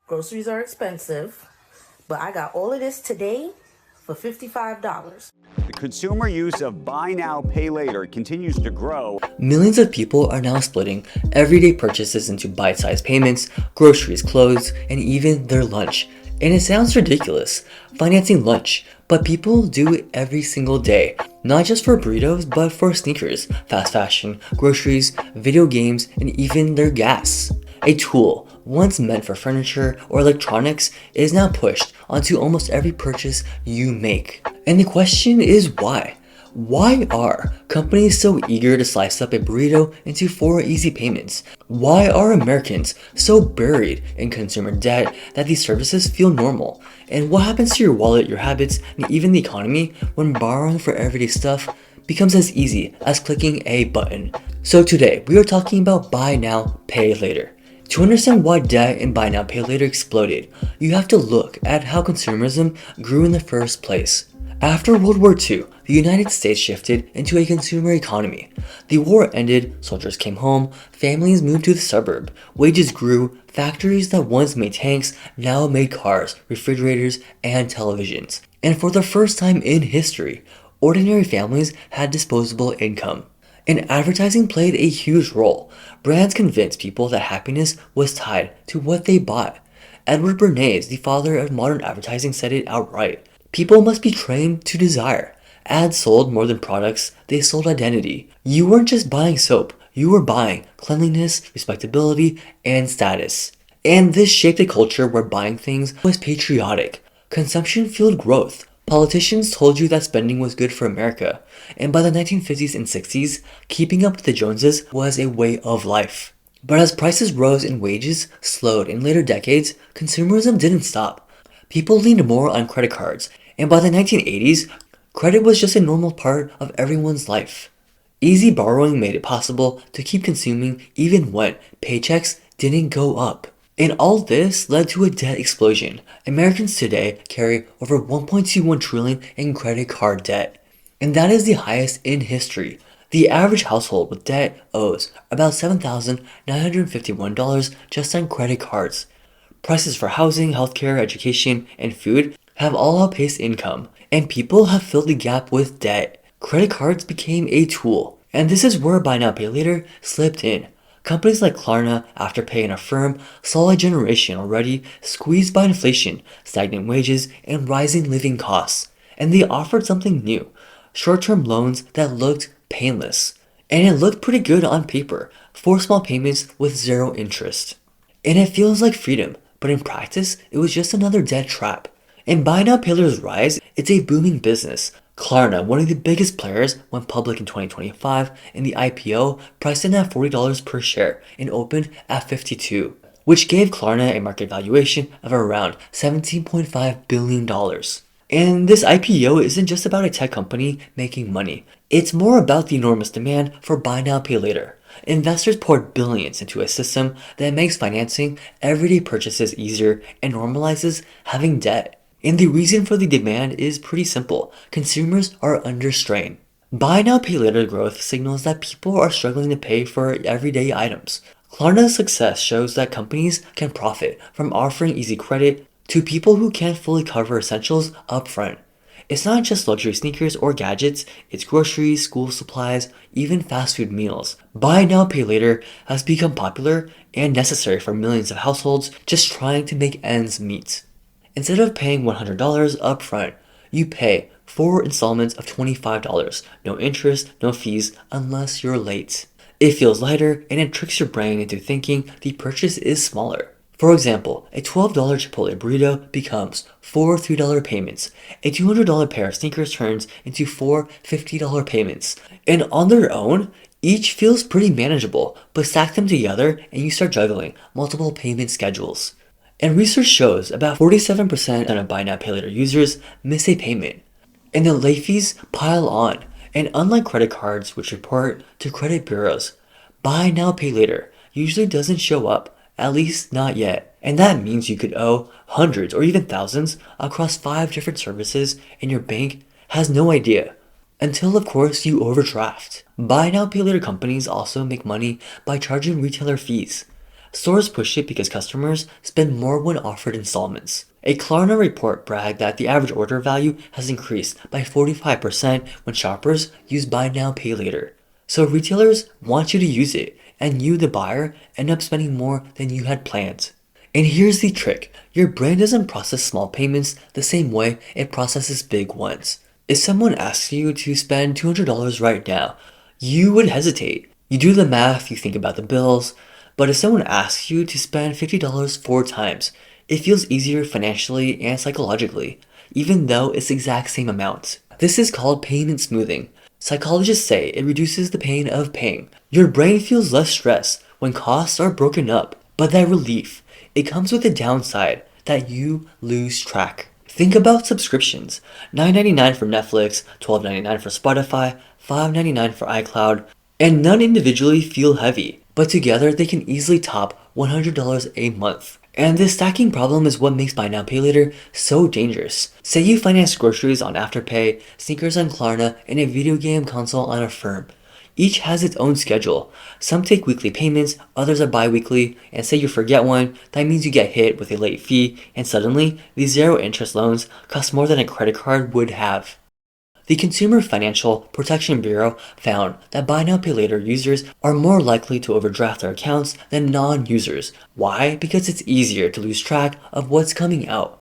Groceries are expensive, but I got all of this today for $55. The consumer use of buy now, pay later continues to grow. Millions of people are now splitting everyday purchases into bite-sized payments, groceries, clothes, and even their lunch. And it sounds ridiculous, financing lunch, but people do it every single day. Not just for burritos, but for sneakers, fast fashion, groceries, video games, and even their gas. A tool, once meant for furniture or electronics, is now pushed onto almost every purchase you make. And the question is why? Why are companies so eager to slice up a burrito into 4 easy payments? Why are Americans so buried in consumer debt that these services feel normal? And what happens to your wallet, your habits, and even the economy when borrowing for everyday stuff becomes as easy as clicking a button? So today, we are talking about buy now, pay later. To understand why debt and buy now, pay later exploded, you have to look at how consumerism grew in the first place. After World War II, the United States shifted into a consumer economy. The war ended, soldiers came home, families moved to the suburb, wages grew, factories that once made tanks now made cars, refrigerators, and televisions. And for the first time in history, ordinary families had disposable income. And advertising played a huge role. Brands convinced people that happiness was tied to what they bought. Edward Bernays, the father of modern advertising, said it outright. People must be trained to desire. Ads sold more than products, they sold identity. You weren't just buying soap, you were buying cleanliness, respectability, and status. And this shaped a culture where buying things was patriotic. Consumption fueled growth. Politicians told you that spending was good for America, and by the 1950s and 60s, keeping up with the Joneses was a way of life. But as prices rose and wages slowed in later decades, consumerism didn't stop. People leaned more on credit cards, and by the 1980s, credit was just a normal part of everyone's life. Easy borrowing made it possible to keep consuming even when paychecks didn't go up. And all this led to a debt explosion. Americans today carry over $1.21 trillion in credit card debt. And that is the highest in history. The average household with debt owes about $7,951 just on credit cards. Prices for housing, healthcare, education, and food have all outpaced income, and people have filled the gap with debt. Credit cards became a tool, and this is where buy now pay later slipped in. Companies like Klarna, Afterpay, and Affirm saw a generation already squeezed by inflation, stagnant wages, and rising living costs. And they offered something new, short-term loans that looked painless. And it looked pretty good on paper, 4 small payments with 0 interest. And it feels like freedom, but in practice, it was just another debt trap. And buy now pay later's rise, it's a booming business. Klarna, one of the biggest players, went public in 2025, and the IPO priced in at $40 per share and opened at $52, which gave Klarna a market valuation of around $17.5 billion. And this IPO isn't just about a tech company making money. It's more about the enormous demand for buy now pay later. Investors poured billions into a system that makes financing everyday purchases easier and normalizes having debt. And the reason for the demand is pretty simple. Consumers are under strain. Buy now pay later growth signals that people are struggling to pay for everyday items. Klarna's success shows that companies can profit from offering easy credit to people who can't fully cover essentials upfront. It's not just luxury sneakers or gadgets, it's groceries, school supplies, even fast food meals. Buy now pay later has become popular and necessary for millions of households just trying to make ends meet. Instead of paying $100 upfront, you pay 4 installments of $25, no interest, no fees, unless you're late. It feels lighter and it tricks your brain into thinking the purchase is smaller. For example, a $12 Chipotle burrito becomes 4 $3 payments. A $200 pair of sneakers turns into 4 $50 payments. And on their own, each feels pretty manageable, but stack them together and you start juggling multiple payment schedules. And research shows about 47% of buy now pay later users miss a payment. And the late fees pile on. And unlike credit cards, which report to credit bureaus, buy now pay later usually doesn't show up, at least not yet. And that means you could owe hundreds or even thousands across 5 different services and your bank has no idea. Until of course you overdraft. Buy now pay later companies also make money by charging retailer fees. Stores push it because customers spend more when offered installments. A Klarna report bragged that the average order value has increased by 45% when shoppers use buy now, pay later. So retailers want you to use it, and you, the buyer, end up spending more than you had planned. And here's the trick. Your brain doesn't process small payments the same way it processes big ones. If someone asks you to spend $200 right now, you would hesitate. You do the math, you think about the bills, but if someone asks you to spend $50 four times, it feels easier financially and psychologically, even though it's the exact same amount. This is called payment smoothing. Psychologists say it reduces the pain of paying. Your brain feels less stress when costs are broken up, but that relief, it comes with a downside that you lose track. Think about subscriptions. $9.99 for Netflix, $12.99 for Spotify, $5.99 for iCloud, and none individually feel heavy, but together they can easily top $100 a month. And this stacking problem is what makes buy now pay later so dangerous. Say you finance groceries on Afterpay, sneakers on Klarna, and a video game console on Affirm. Each has its own schedule. Some take weekly payments, others are bi-weekly, and say you forget one, that means you get hit with a late fee, and suddenly, these zero interest loans cost more than a credit card would have. The Consumer Financial Protection Bureau found that buy now pay later users are more likely to overdraft their accounts than non-users. Why? Because it's easier to lose track of what's coming out.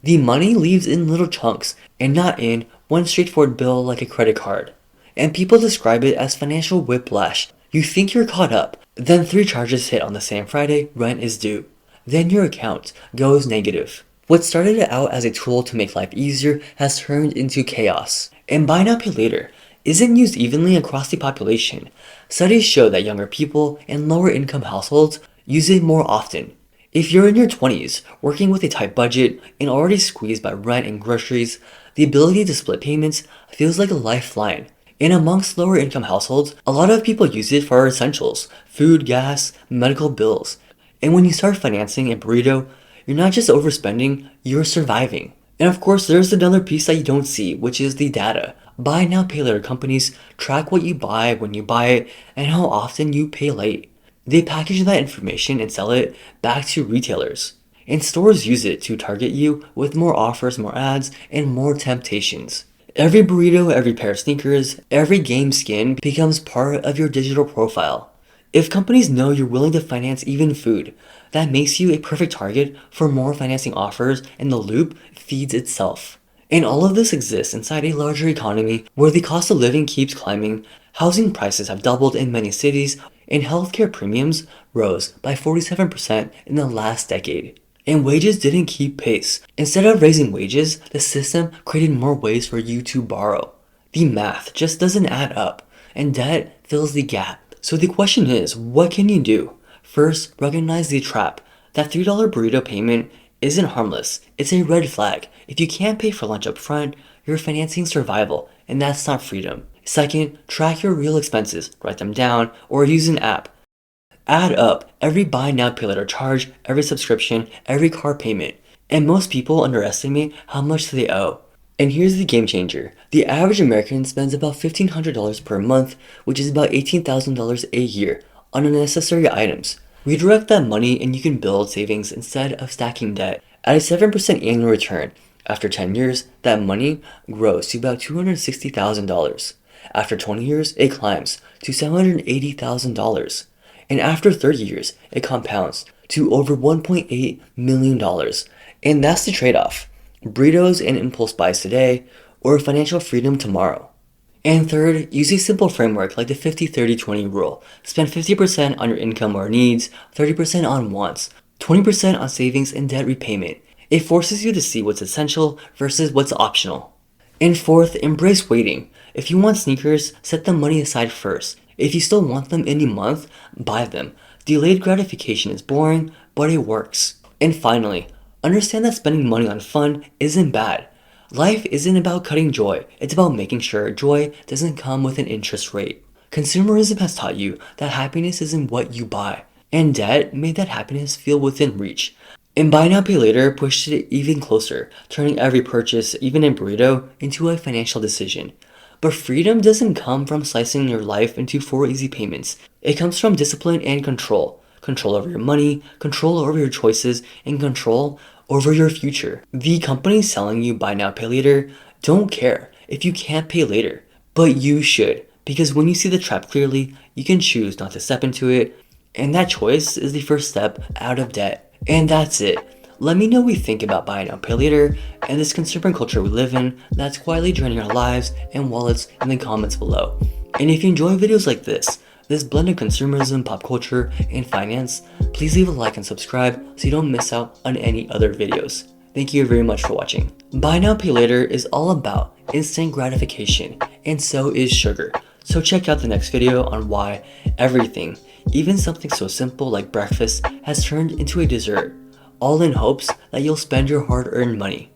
The money leaves in little chunks and not in one straightforward bill like a credit card. And people describe it as financial whiplash. You think you're caught up, then 3 charges hit on the same Friday rent is due. Then your account goes negative. What started out as a tool to make life easier has turned into chaos. And buy now pay later isn't used evenly across the population. Studies show that younger people and lower income households use it more often. If you're in your 20s, working with a tight budget and already squeezed by rent and groceries, the ability to split payments feels like a lifeline. And amongst lower income households, a lot of people use it for essentials, food, gas, medical bills. And when you start financing a burrito, you're not just overspending, you're surviving. And of course, there's another piece that you don't see, which is the data. Buy now pay later companies track what you buy when you buy it and how often you pay late. They package that information and sell it back to retailers. And stores use it to target you with more offers, more ads, and more temptations. Every burrito, every pair of sneakers, every game skin becomes part of your digital profile. If companies know you're willing to finance even food, that makes you a perfect target for more financing offers, and the loop feeds itself. And all of this exists inside a larger economy where the cost of living keeps climbing, housing prices have doubled in many cities, and healthcare premiums rose by 47% in the last decade. And wages didn't keep pace. Instead of raising wages, the system created more ways for you to borrow. The math just doesn't add up, and debt fills the gap. So the question is, what can you do? First, recognize the trap. That $3 burrito payment isn't harmless. It's a red flag. If you can't pay for lunch up front, you're financing survival, and that's not freedom. Second, track your real expenses, write them down, or use an app. Add up every buy now pay later charge, every subscription, every car payment. And most people underestimate how much they owe. And here's the game changer. The average American spends about $1,500 per month, which is about $18,000 a year, on unnecessary items. Redirect that money and you can build savings instead of stacking debt. At a 7% annual return, after 10 years, that money grows to about $260,000. After 20 years, it climbs to $780,000. And after 30 years, it compounds to over $1.8 million. And that's the trade-off. Burritos and impulse buys today, or financial freedom tomorrow. And third, use a simple framework like the 50-30-20 rule. Spend 50% on your income or needs, 30% on wants, 20% on savings and debt repayment. It forces you to see what's essential versus what's optional. And fourth, embrace waiting. If you want sneakers, set the money aside first. If you still want them in a month, buy them. Delayed gratification is boring, but it works. And finally, understand that spending money on fun isn't bad. Life isn't about cutting joy, it's about making sure joy doesn't come with an interest rate. Consumerism has taught you that happiness isn't what you buy, and debt made that happiness feel within reach. And buy now pay later pushed it even closer, turning every purchase, even a burrito, into a financial decision. But freedom doesn't come from slicing your life into 4 easy payments. It comes from discipline and control. control over your money, control over your choices, and control over your future. The companies selling you buy now, pay later don't care if you can't pay later, but you should, because when you see the trap clearly, you can choose not to step into it, and that choice is the first step out of debt. And that's it. Let me know what you think about buy now, pay later, and this consumer culture we live in that's quietly draining our lives and wallets in the comments below. And if you enjoy videos like this blend of consumerism, pop culture, and finance, please leave a like and subscribe so you don't miss out on any other videos. Thank you very much for watching. Buy now, pay later is all about instant gratification, and so is sugar. So check out the next video on why everything, even something so simple like breakfast, has turned into a dessert, all in hopes that you'll spend your hard-earned money.